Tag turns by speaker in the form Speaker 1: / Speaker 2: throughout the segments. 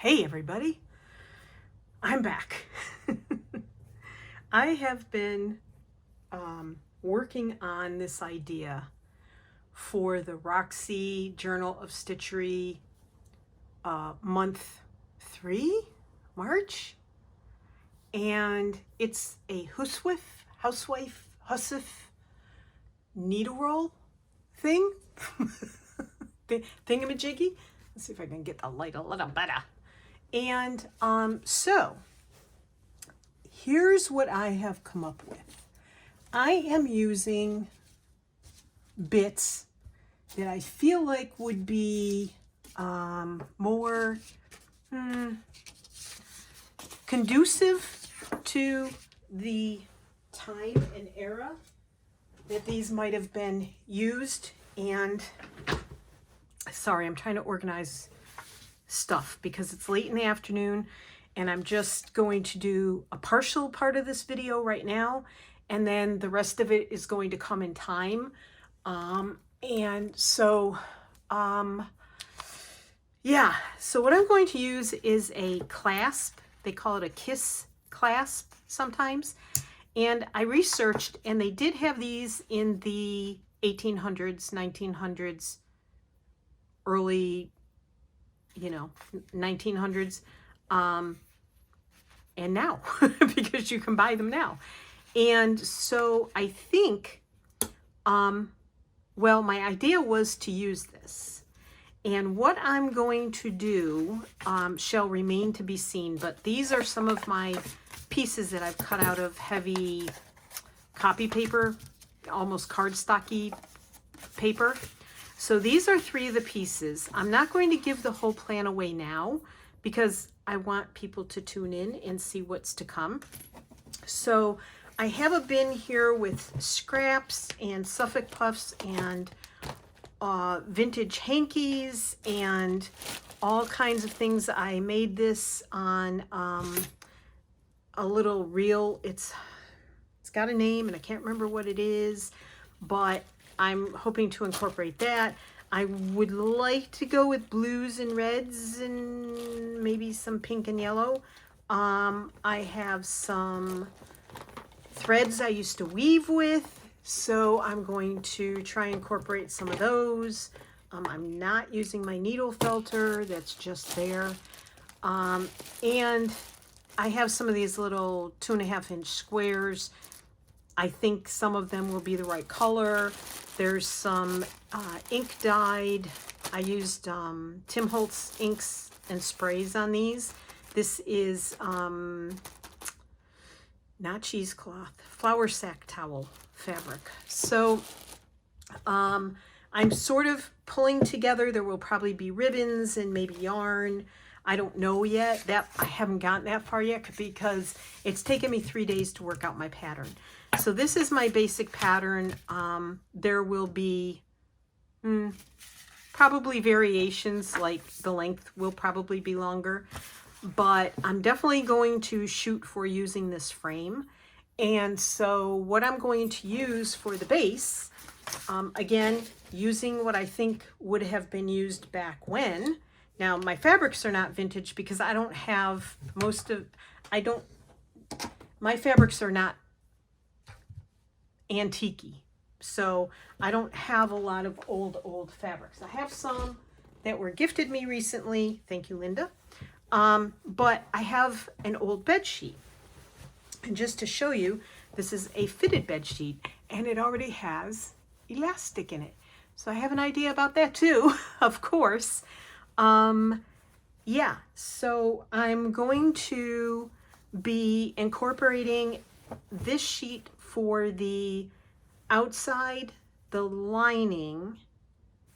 Speaker 1: Hey everybody, I'm back. I have been working on this idea for the Roxy Journal of Stitchery month 3, March, and it's a Huswif needle roll thing, thingamajiggy. Let's see if I can get the light a little better. And so here's what I have come up with. I am using bits that I feel like would be more conducive to the time and era that these might have been used. And sorry, I'm trying to organize stuff because it's late in the afternoon and I'm just going to do a partial part of this video right now, and then the rest of it is going to come in time. And so yeah, so what I'm going to use is a clasp. They call it a kiss clasp sometimes, and I researched and they did have these in the 1800s, 1900s, early 1900s, and now because you can buy them now. And so I think well, my idea was to use this, and what I'm going to do shall remain to be seen, but these are some of my pieces that I've cut out of heavy copy paper, almost cardstocky paper. So these are 3 of the pieces. I'm not going to give the whole plan away now because I want people to tune in and see what's to come. So I have a bin here with scraps and Suffolk puffs and vintage hankies and all kinds of things. I made this on a little reel. It's got a name and I can't remember what it is, but I'm hoping to incorporate that. I would like to go with blues and reds and maybe some pink and yellow. I have some threads I used to weave with, so I'm going to try and incorporate some of those. I'm not using my needle felter, that's just there. And I have some of these little 2.5-inch squares. I think some of them will be the right color. There's some ink dyed. I used Tim Holtz inks and sprays on these. This is not cheesecloth, flour sack towel fabric. So I'm sort of pulling together. There will probably be ribbons and maybe yarn. I don't know yet. That I haven't gotten that far yet because it's taken me 3 days to work out my pattern. So this is my basic pattern. There will be probably variations, like the length will probably be longer, but I'm definitely going to shoot for using this frame. And so what I'm going to use for the base, again, using what I think would have been used back when. Now my fabrics are not vintage because I don't have my fabrics are not antique-y, so I don't have a lot of old fabrics. I have some that were gifted me recently, thank you Linda, but I have an old bed sheet, and just to show you, this is a fitted bed sheet and it already has elastic in it, so I have an idea about that too. Of course. Yeah, so I'm going to be incorporating this sheet for the outside, the lining,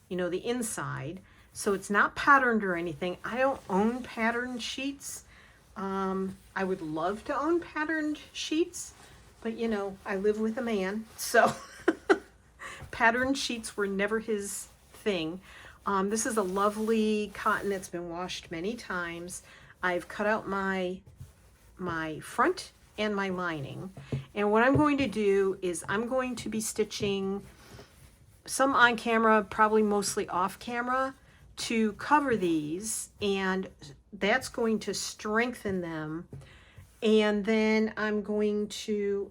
Speaker 1: the inside. So it's not patterned or anything. I don't own patterned sheets. I would love to own patterned sheets, but I live with a man, so patterned sheets were never his thing. This is a lovely cotton that's been washed many times. I've cut out my front and my lining, and what I'm going to do is I'm going to be stitching some on camera, probably mostly off camera, to cover these, and that's going to strengthen them. And then I'm going to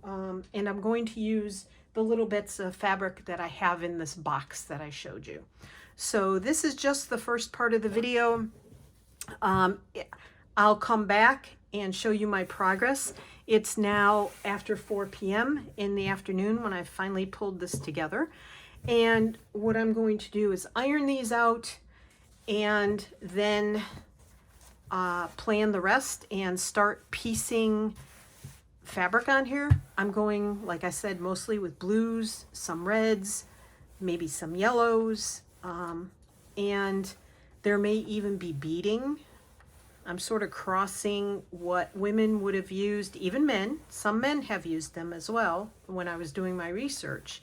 Speaker 1: use the little bits of fabric that I have in this box that I showed you. So this is just the first part of the video. I'll come back and show you my progress. It's now after 4 p.m. in the afternoon when I finally pulled this together. And what I'm going to do is iron these out and then plan the rest and start piecing fabric on here. I'm going, like I said, mostly with blues, some reds, maybe some yellows, and there may even be beading. I'm sort of crossing what women would have used, even men. Some men have used them as well when I was doing my research.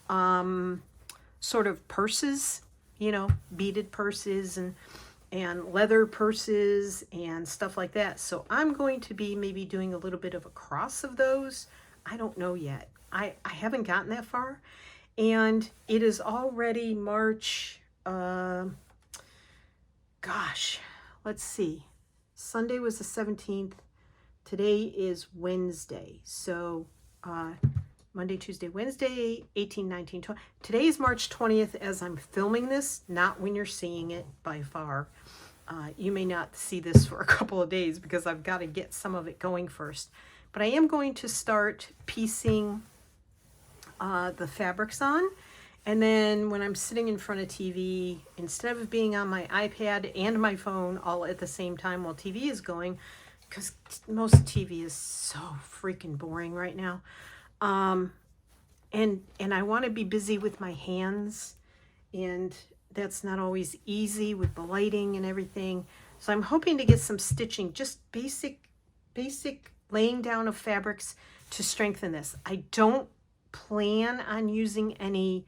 Speaker 1: Sort of purses, you know, beaded purses and leather purses and stuff like that. So I'm going to be maybe doing a little bit of a cross of those. I don't know yet. I haven't gotten that far. And it is already March, gosh, let's see. Sunday was the 17th. Today is Wednesday. So Monday, Tuesday, Wednesday, 18, 19, 20. Today is March 20th as I'm filming this, not when you're seeing it by far. You may not see this for a couple of days because I've got to get some of it going first. But I am going to start piecing the fabrics on. And then when I'm sitting in front of TV, instead of being on my iPad and my phone all at the same time while TV is going, because most TV is so freaking boring right now. And I want to be busy with my hands, and that's not always easy with the lighting and everything. So I'm hoping to get some stitching, just basic laying down of fabrics to strengthen this. I don't plan on using any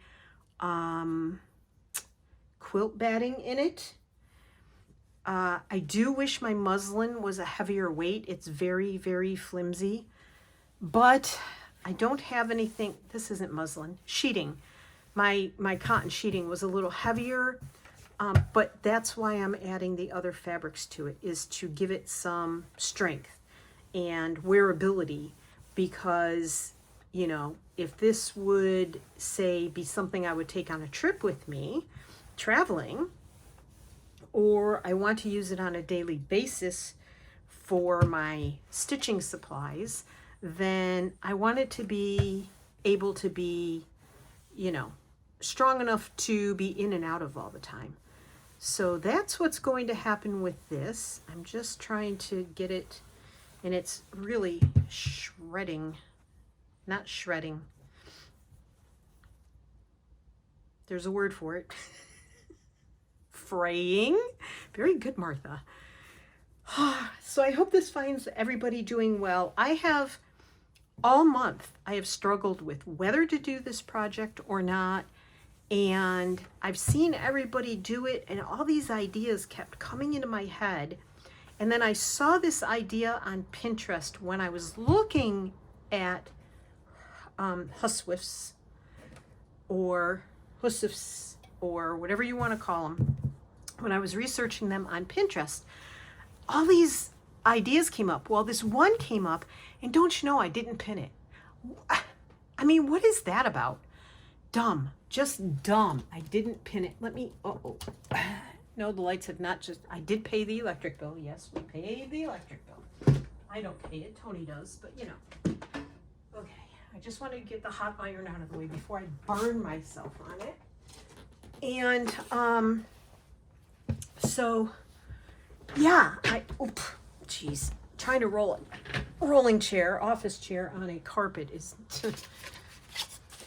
Speaker 1: quilt batting in it. I do wish my muslin was a heavier weight. It's very, very flimsy, but I don't have anything. This isn't muslin. Sheeting. My cotton sheeting was a little heavier, but that's why I'm adding the other fabrics to it, is to give it some strength and wearability, because, you know, if this would, say, be something I would take on a trip with me, traveling, or I want to use it on a daily basis for my stitching supplies, then I want it to be able to be, you know, strong enough to be in and out of all the time. So that's what's going to happen with this. I'm just trying to get it, and it's really shredding, not shredding. There's a word for it. Fraying. Very good, Martha. So I hope this finds everybody doing well. I have, all month, I have struggled with whether to do this project or not. And I've seen everybody do it, and all these ideas kept coming into my head. And then I saw this idea on Pinterest when I was looking at Huswifs or whatever you want to call them. When I was researching them on Pinterest, all these ideas came up. Well, this one came up, and don't you know, I didn't pin it. I mean, what is that about? Dumb, just dumb. I didn't pin it. Let me, no, the lights have not just, I did pay the electric bill. Yes, we paid the electric bill. I don't pay it, Tony does, but you know. Okay, I just wanted to get the hot iron out of the way before I burn myself on it. And, so, yeah, geez, trying to roll it. Rolling chair, office chair on a carpet is,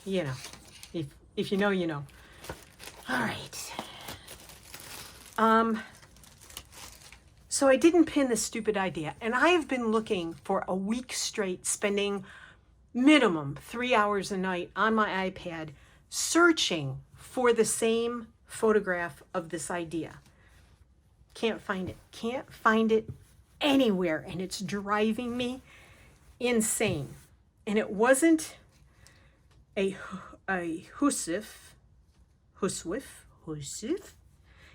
Speaker 1: you know, if you know, you know. All right. So I didn't pin this stupid idea, and I have been looking for a week straight, spending minimum 3 hours a night on my iPad, searching for the same photograph of this idea. Can't find it. Can't find it anywhere, and it's driving me insane. And it wasn't a Huswif.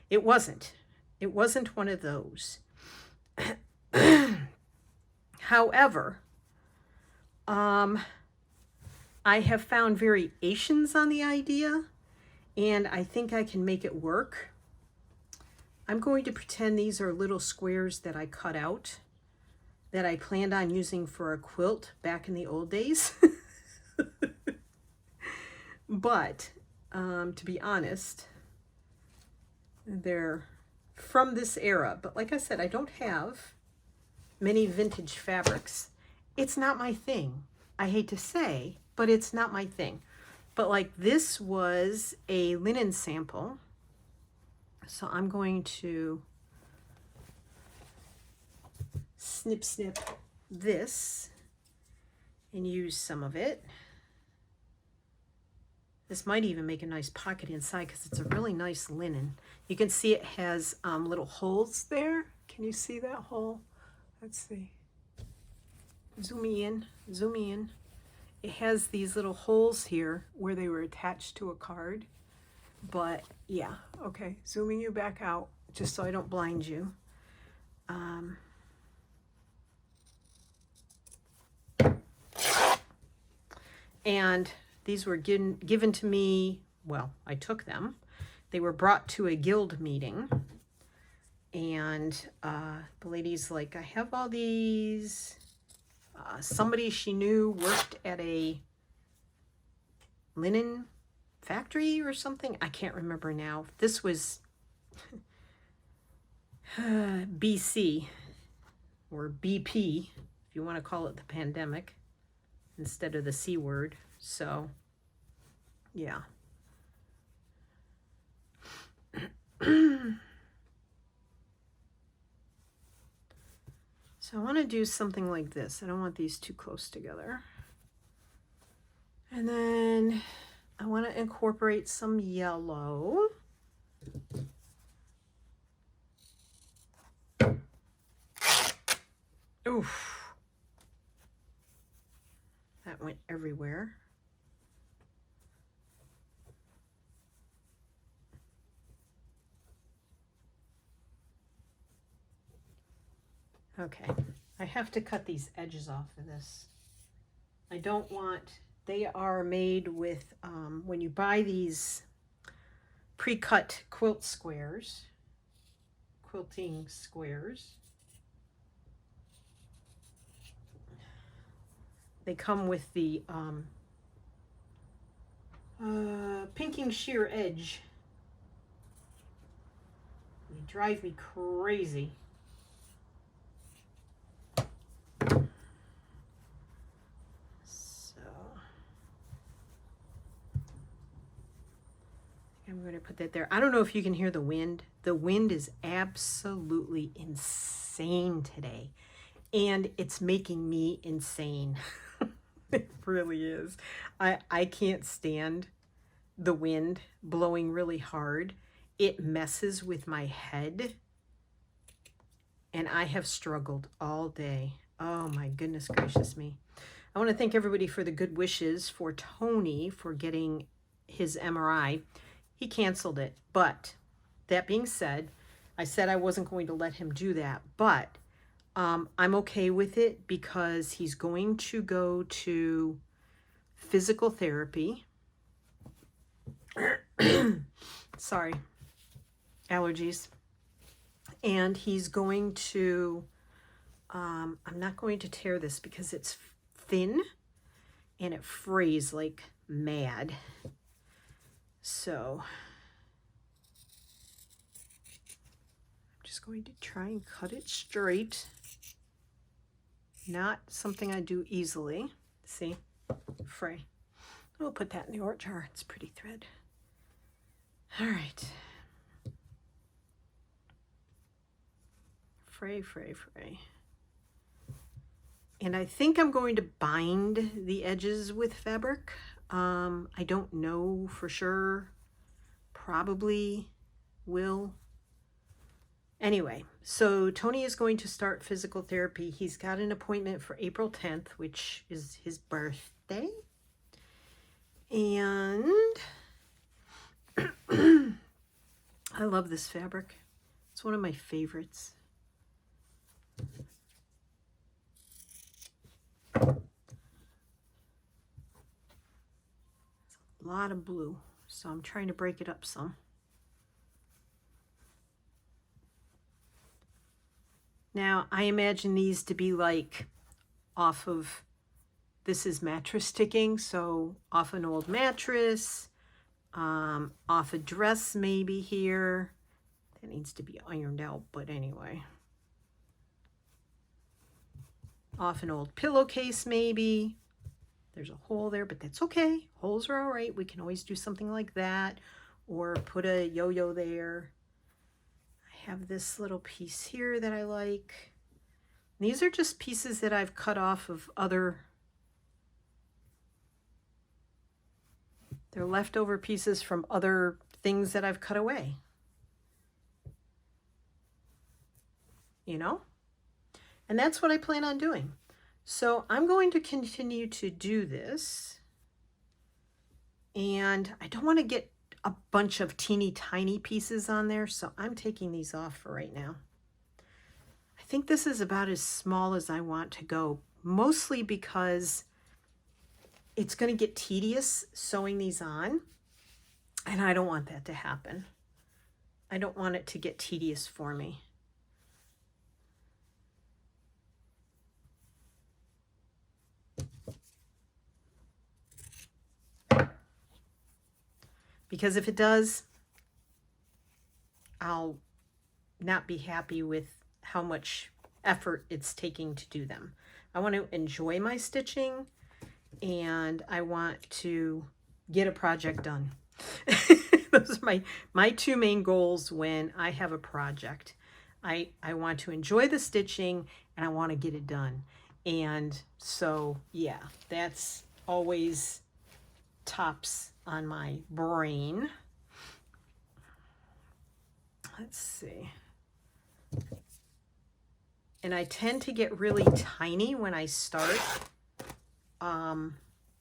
Speaker 1: It wasn't one of those. However, I have found variations on the idea, and I think I can make it work. I'm going to pretend these are little squares that I cut out that I planned on using for a quilt back in the old days. But to be honest, they're from this era. But like I said, I don't have many vintage fabrics. It's not my thing. I hate to say, but it's not my thing. But like this was a linen sample. So I'm going to snip this and use some of it. This might even make a nice pocket inside because it's a really nice linen. You can see it has little holes there. Can you see that hole? Let's see. Zoom me in, zoom me in. It has these little holes here where they were attached to a card. But yeah, okay, zooming you back out just so I don't blind you. And these were given to me, well, I took them. They were brought to a guild meeting. And the lady's like, I have all these. Somebody she knew worked at a linen factory or something. I can't remember now. This was BC or BP, if you want to call it the pandemic instead of the C word. So, yeah. So I want to do something like this. I don't want these too close together. And then I want to incorporate some yellow. Oof. That went everywhere. Okay, I have to cut these edges off of this. I don't want, they are made with, when you buy these pre-cut quilt squares, quilting squares, they come with the pinking shear edge. They drive me crazy. I'm going to put that there. I don't know if you can hear the wind. The wind is absolutely insane today. And it's making me insane. It really is. I can't stand the wind blowing really hard. It messes with my head. And I have struggled all day. Oh my goodness gracious me. I want to thank everybody for the good wishes for Tony for getting his MRI. He canceled it, but that being said, I said I wasn't going to let him do that, but I'm okay with it because he's going to go to physical therapy. Sorry, allergies. And he's going to, I'm not going to tear this because it's thin and it frays like mad. So I'm just going to try and cut it straight. Not something I do easily. See, fray. We'll put that in the ort jar. It's pretty thread. All right. Fray, fray, fray. And I think I'm going to bind the edges with fabric. I don't know for sure. Probably will. Anyway, so Tony is going to start physical therapy. He's got an appointment for April 10th, which is his birthday. And I love this fabric. It's one of my favorites. lot of blue, so I'm trying to break it up some. Now, I imagine these to be like off of, this is mattress sticking, so off an old mattress, off a dress maybe here. That needs to be ironed out, but anyway. Off an old pillowcase maybe. There's a hole there, but that's okay. Holes are all right. We can always do something like that, or put a yo-yo there. I have this little piece here that I like. These are just pieces that I've cut off of other, they're leftover pieces from other things that I've cut away. You know? And that's what I plan on doing. So I'm going to continue to do this. And I don't want to get a bunch of teeny tiny pieces on there, so I'm taking these off for right now. I think this is about as small as I want to go, mostly because it's going to get tedious sewing these on, and I don't want that to happen. I don't want it to get tedious for me. Because if it does, I'll not be happy with how much effort it's taking to do them. I want to enjoy my stitching, and I want to get a project done. Those are my two main goals when I have a project. I want to enjoy the stitching, and I want to get it done. And so, yeah, that's always tops on my brain. Let's see. And I tend to get really tiny when I start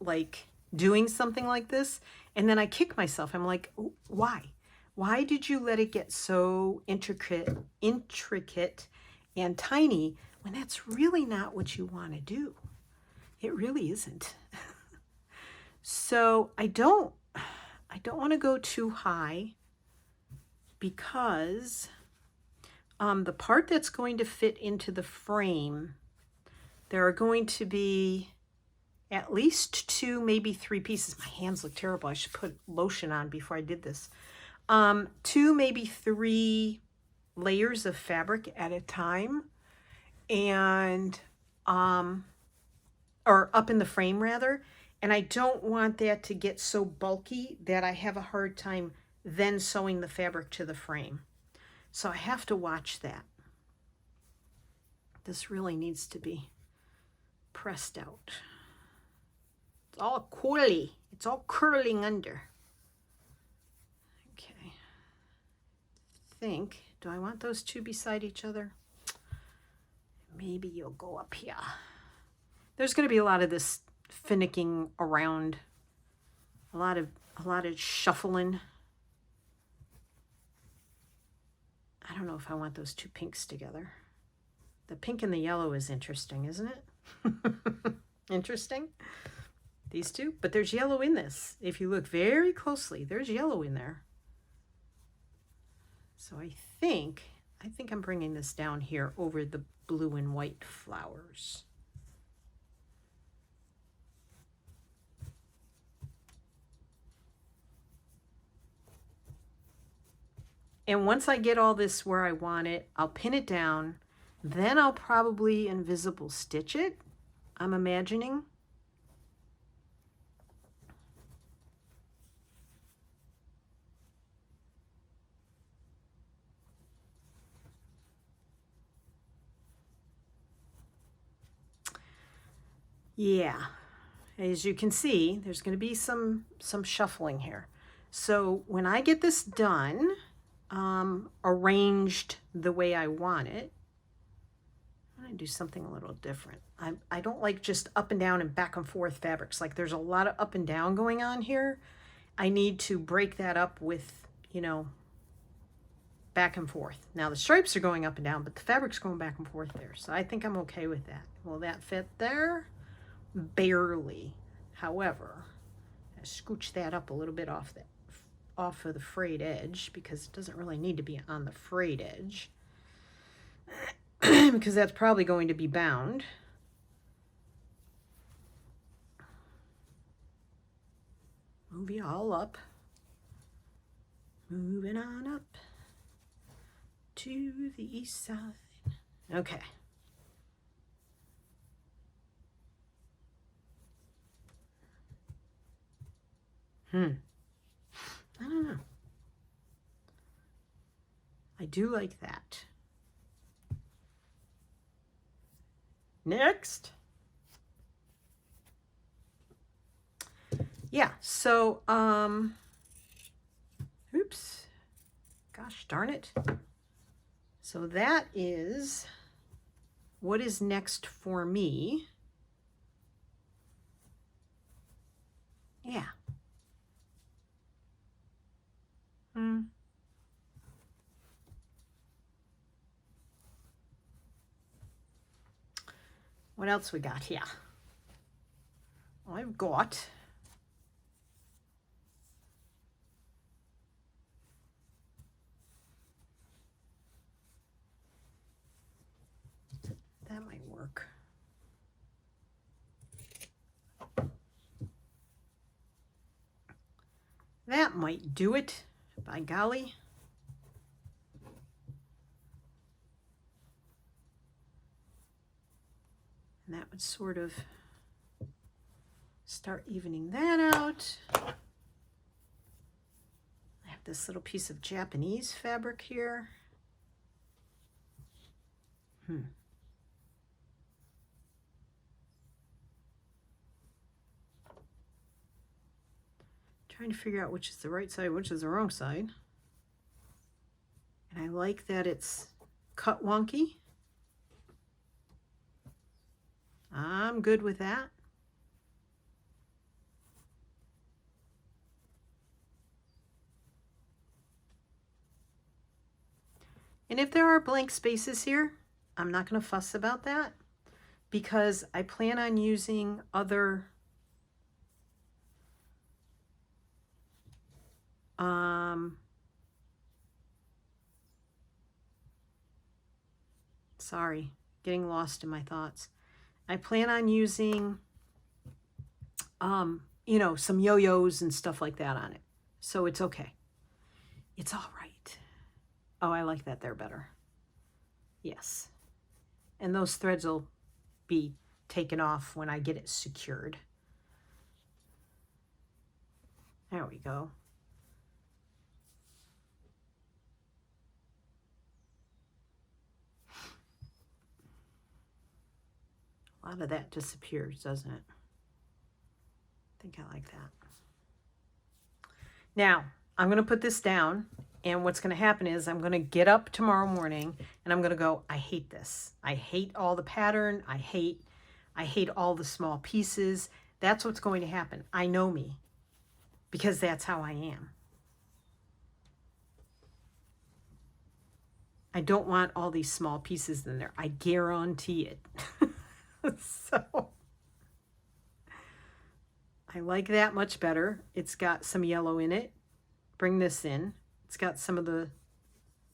Speaker 1: like doing something like this, and then I kick myself. I'm like, why? Why did you let it get so intricate and tiny when that's really not what you want to do? It really isn't. So I don't want to go too high, because the part that's going to fit into the frame, there are going to be at least 2, maybe 3 pieces. My hands look terrible. I should put lotion on before I did this. 2, maybe 3 layers of fabric at a time, and or up in the frame rather. And I don't want that to get so bulky that I have a hard time then sewing the fabric to the frame. So I have to watch that. This really needs to be pressed out. It's all curly. It's all curling under. Okay. Do I want those 2 beside each other? Maybe you'll go up here. There's going to be a lot of this finicking around, a lot of shuffling. I don't know if I want those 2 pinks together. The pink and the yellow is interesting, isn't it? Interesting. These 2, but there's yellow in this. If you look very closely, there's yellow in there. So I think I'm bringing this down here over the blue and white flowers. And once I get all this where I want it, I'll pin it down. Then I'll probably invisible stitch it, I'm imagining. Yeah, as you can see, there's going to be some shuffling here. So when I get this done, arranged the way I want it, I'm going to do something a little different. I don't like just up and down and back and forth fabrics. Like, there's a lot of up and down going on here. I need to break that up with, you know, back and forth. Now the stripes are going up and down, but the fabric's going back and forth there. So I think I'm okay with that. Will that fit there? Barely. However, Scooch that up a little bit off of the frayed edge, because it doesn't really need to be on the frayed edge because that's probably going to be bound. Move it all up. Moving on up to the east side. Okay. I don't know. I do like that. Next. Yeah, so, oops, gosh darn it. So that is what is next for me. Yeah. What else we got here? I've got that might work. That might do it, by golly. And that would sort of start evening that out. I have this little piece of Japanese fabric here. Trying to figure out which is the right side, which is the wrong side. And I like that it's cut wonky. I'm good with that. And if there are blank spaces here, I'm not going to fuss about that, because I plan on using other sorry, getting lost in my thoughts. I plan on using you know, some yo-yos and stuff like that on it. So it's okay. It's all right. Oh, I like that there better. Yes. And those threads will be taken off when I get it secured. There we go. A lot of that disappears, doesn't it? I think I like that. Now, I'm going to put this down, and what's going to happen is I'm going to get up tomorrow morning and I'm going to go, I hate this. I hate all the pattern. I hate all the small pieces. That's what's going to happen. I know me, because that's how I am. I don't want all these small pieces in there. I guarantee it. So I like that much better. It's got some yellow in it. Bring this in. It's got some of the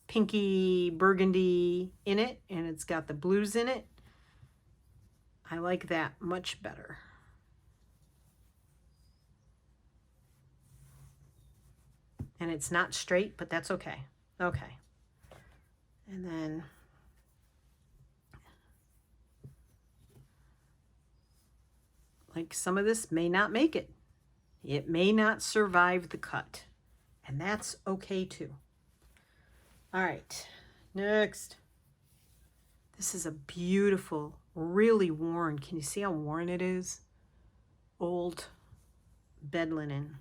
Speaker 1: pinky burgundy in it, and it's got the blues in it. I like that much better. And it's not straight, but that's okay. Okay. And then like some of this may not make it. It may not survive the cut. And that's okay too. All right, next. This is a beautiful, really worn. Can you see how worn it is? Old bed linen.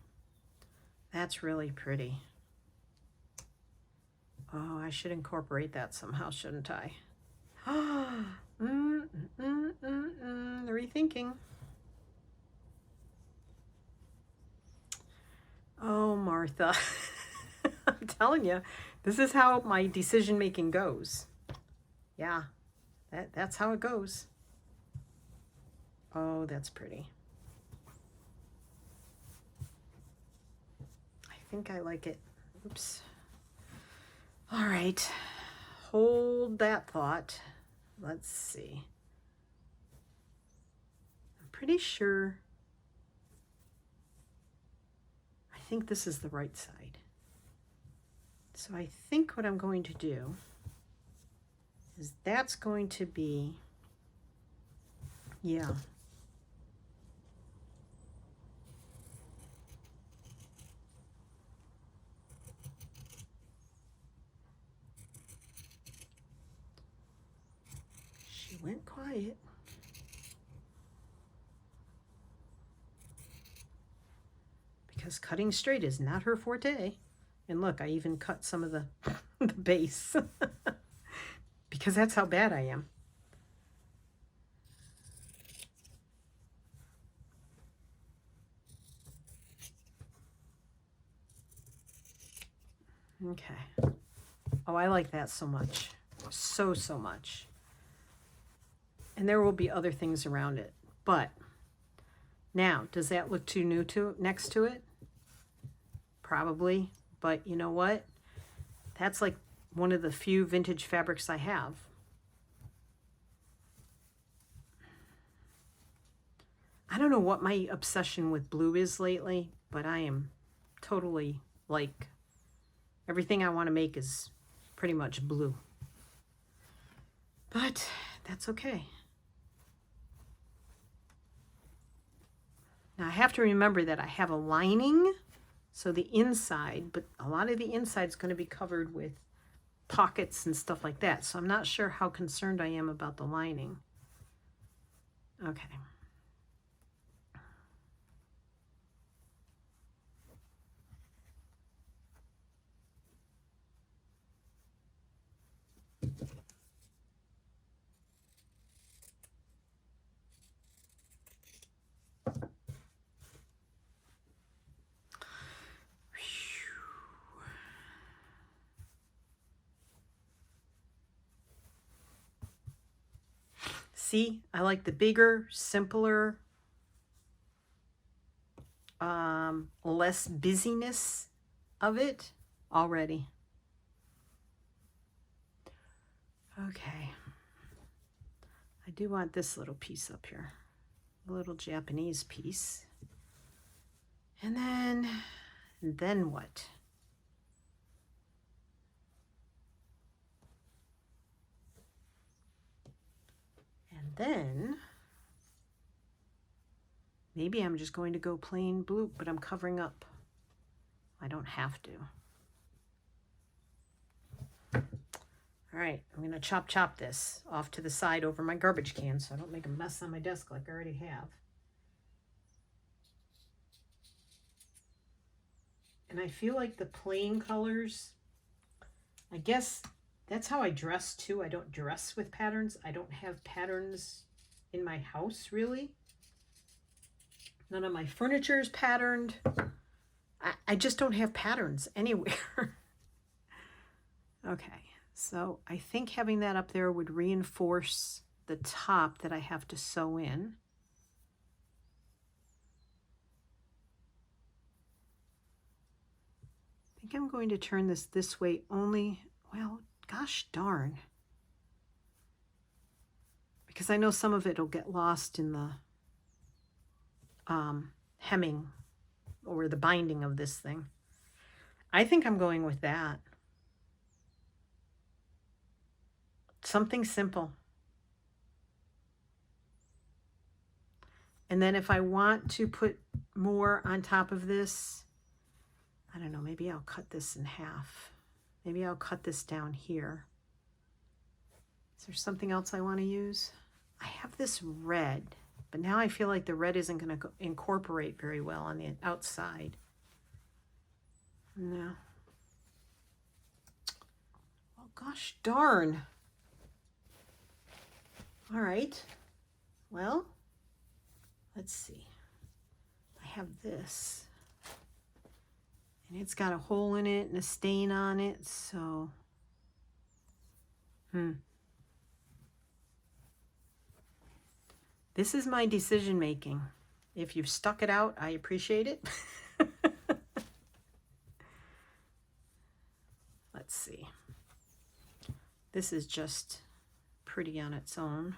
Speaker 1: That's really pretty. Oh, I should incorporate that somehow, shouldn't I? Rethinking. Oh, Martha. I'm telling you, this is how my decision making goes. Yeah, that's how it goes. Oh, that's pretty. think I like it. Oops. All right. Hold that thought. Let's see. I'm pretty sure. I think this is the right side. So I think what I'm going to do is that's going to be, yeah. She went quiet. Because cutting straight is not her forte. And look, I even cut some of the, the base. Because that's how bad I am. Okay. Oh, I like that so much. So much. And there will be other things around it. But now, does that look too new to next to it? Probably. But you know what? That's like one of the few vintage fabrics I have. I don't know what my obsession with blue is lately, but I am totally like, everything I want to make is pretty much blue. But that's okay. Now I have to remember that I have a lining, so the inside, but a lot of the inside is going to be covered with pockets and stuff like that. So I'm not sure how concerned I am about the lining. Okay. See, I like the bigger, simpler, less busyness of it already. Okay. I do want this little piece up here, a little Japanese piece. And then what? And then maybe I'm just going to go plain blue, but I'm covering up. I don't have to. All right, I'm going to chop this off to the side over my garbage can so I don't make a mess on my desk like I already have. And I feel like the plain colors, I guess that's how I dress too. I don't dress with patterns. I don't have patterns in my house really. None of my furniture is patterned. I just don't have patterns anywhere. Okay, so I think having that up there would reinforce the top that I have to sew in. I think I'm going to turn this way only, well, gosh darn. Because I know some of it will get lost in the hemming or the binding of this thing. I think I'm going with that. Something simple. And then if I want to put more on top of this, I don't know, maybe I'll cut this in half. Maybe I'll cut this down here. Is there something else I want to use? I have this red, but now I feel like the red isn't going to incorporate very well on the outside. No. Oh, gosh darn. All right. Well, let's see. I have this. And it's got a hole in it and a stain on it, so... This is my decision making. If you've stuck it out, I appreciate it. This is just pretty on its own.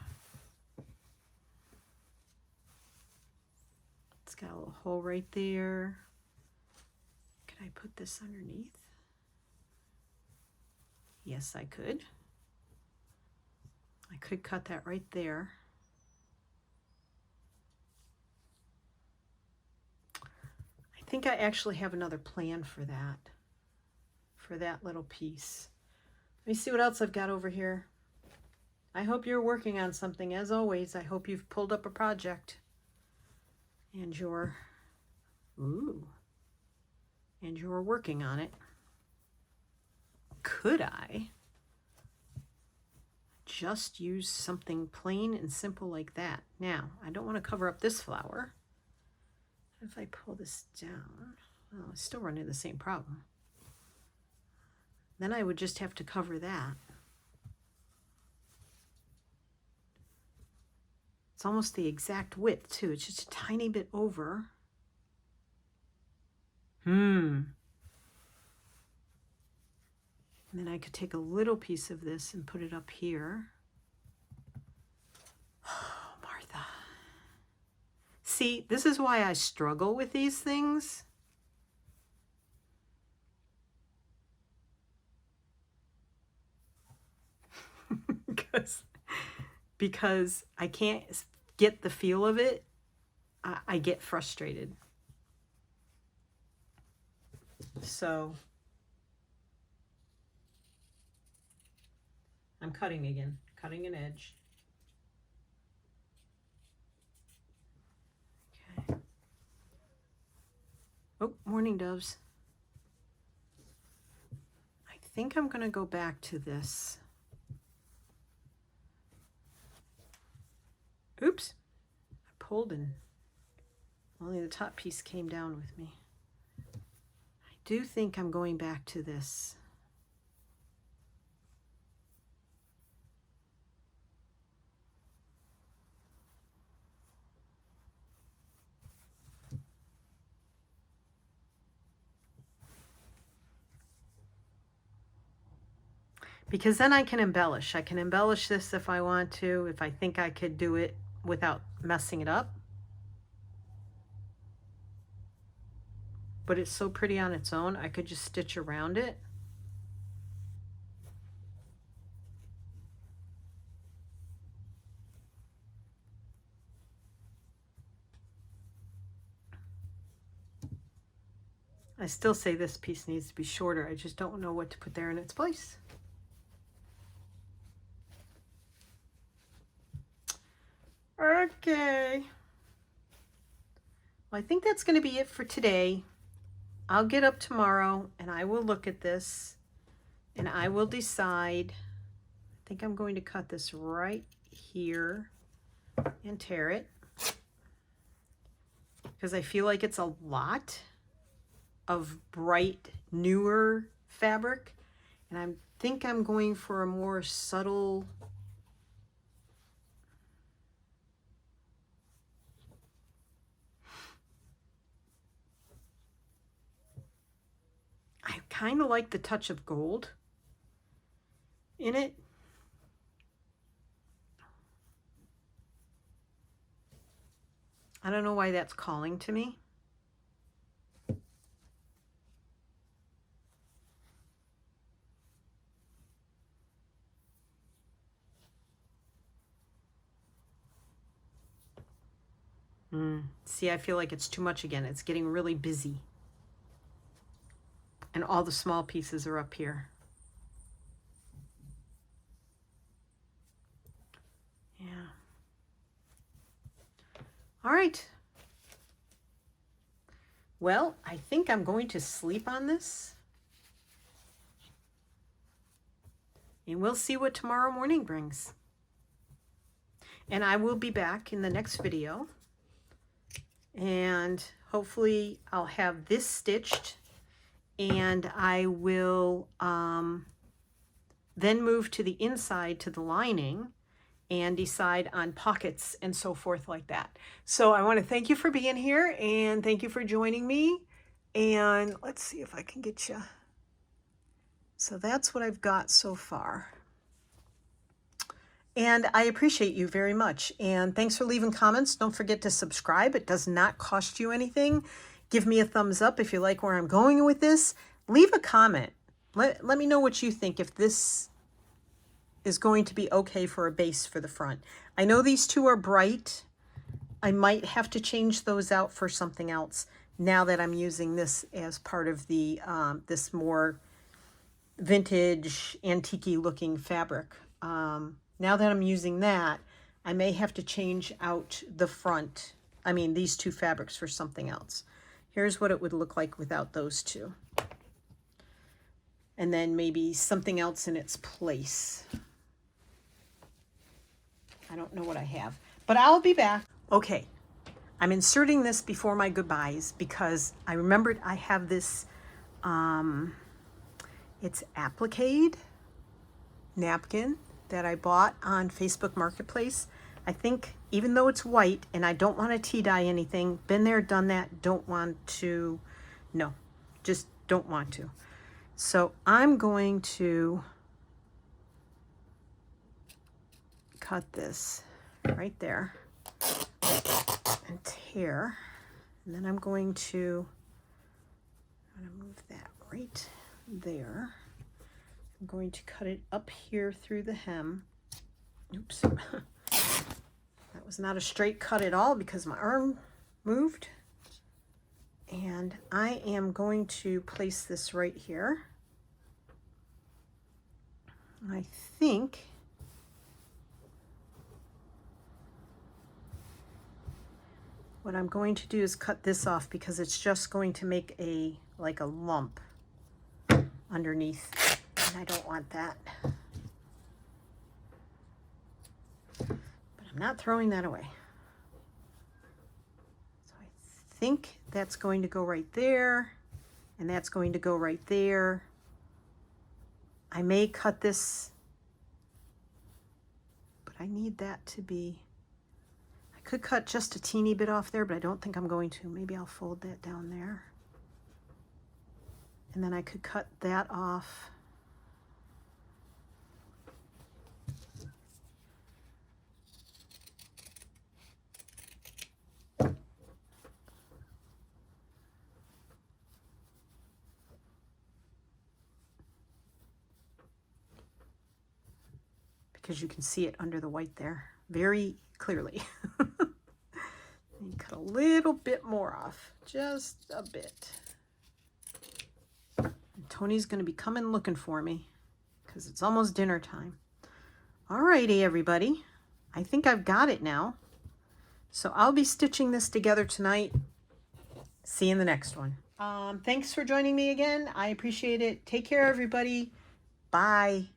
Speaker 1: It's got a little hole right there. Could I put this underneath? Yes, I could. I could cut that right there. I think I actually have another plan for that little piece. Let me see what else I've got over here. I hope you're working on something. As always, I hope you've pulled up a project and you're working on it. Could I just use something plain and simple like that? Now, I don't want to cover up this flower. If I pull this down, well, I still run into the same problem. Then I would just have to cover that. It's almost the exact width too. It's just a tiny bit over. And then I could take a little piece of this and put it up here. Oh, Martha. See, this is why I struggle with these things. because I can't get the feel of it. I get frustrated. So I'm cutting again, cutting an edge. Okay. Oh, morning doves. I think I'm going to go back to this. Oops, I pulled and only the top piece came down with me. I do think I'm going back to this. Because then I can embellish. I can embellish this if I want to, if I think I could do it without messing it up. But it's so pretty on its own, I could just stitch around it. I still say this piece needs to be shorter. I just don't know what to put there in its place. Okay. Well, I think that's going to be it for today. I'll get up tomorrow and I will look at this and I will decide. I think I'm going to cut this right here and tear it because I feel like it's a lot of bright, newer fabric, and I think I'm going for a more subtle I kind of like the touch of gold in it. I don't know why that's calling to me. See, I feel like it's too much again. It's getting really busy. And all the small pieces are up here. Yeah. All right. Well, I think I'm going to sleep on this. And we'll see what tomorrow morning brings. And I will be back in the next video. And hopefully I'll have this stitched. And I will then move to the inside to the lining and decide on pockets and so forth like that. So I want to thank you for being here and thank you for joining me. And let's see if I can get you. So that's what I've got so far. And I appreciate you very much. And thanks for leaving comments. Don't forget to subscribe. It does not cost you anything. Give me a thumbs up if you like where I'm going with this. Leave a comment. Let me know what you think, if this is going to be okay for a base for the front. I know these two are bright. I might have to change those out for something else now that I'm using this as part of the this more vintage antique looking fabric. Now that I'm using that, I may have to change out the front, I mean these two fabrics, for something else. Here's what it would look like without those two. And then maybe something else in its place. I don't know what I have, but I'll be back. Okay, I'm inserting this before my goodbyes because I remembered I have this, it's applique napkin that I bought on Facebook Marketplace. I think even though it's white and I don't want to tea dye anything, been there, done that, don't want to, no, just don't want to. So I'm going to cut this right there and tear, and then I'm going to move that right there. I'm going to cut it up here through the hem. Oops. That was not a straight cut at all because my arm moved. And I am going to place this right here. I think what I'm going to do is cut this off because it's just going to make like a lump underneath, and I don't want that. But I'm not throwing that away. So I think that's going to go right there, and that's going to go right there. I may cut this, but I need that to be, I could cut just a teeny bit off there, but I don't think I'm going to. Maybe I'll fold that down there. And then I could cut that off. Because you can see it under the white there very clearly. You cut a little bit more off, just a bit. And Tony's going to be coming looking for me because it's almost dinner time. Alrighty, everybody. I think I've got it now. So I'll be stitching this together tonight. See you in the next one. Thanks for joining me again. I appreciate it. Take care, everybody. Bye.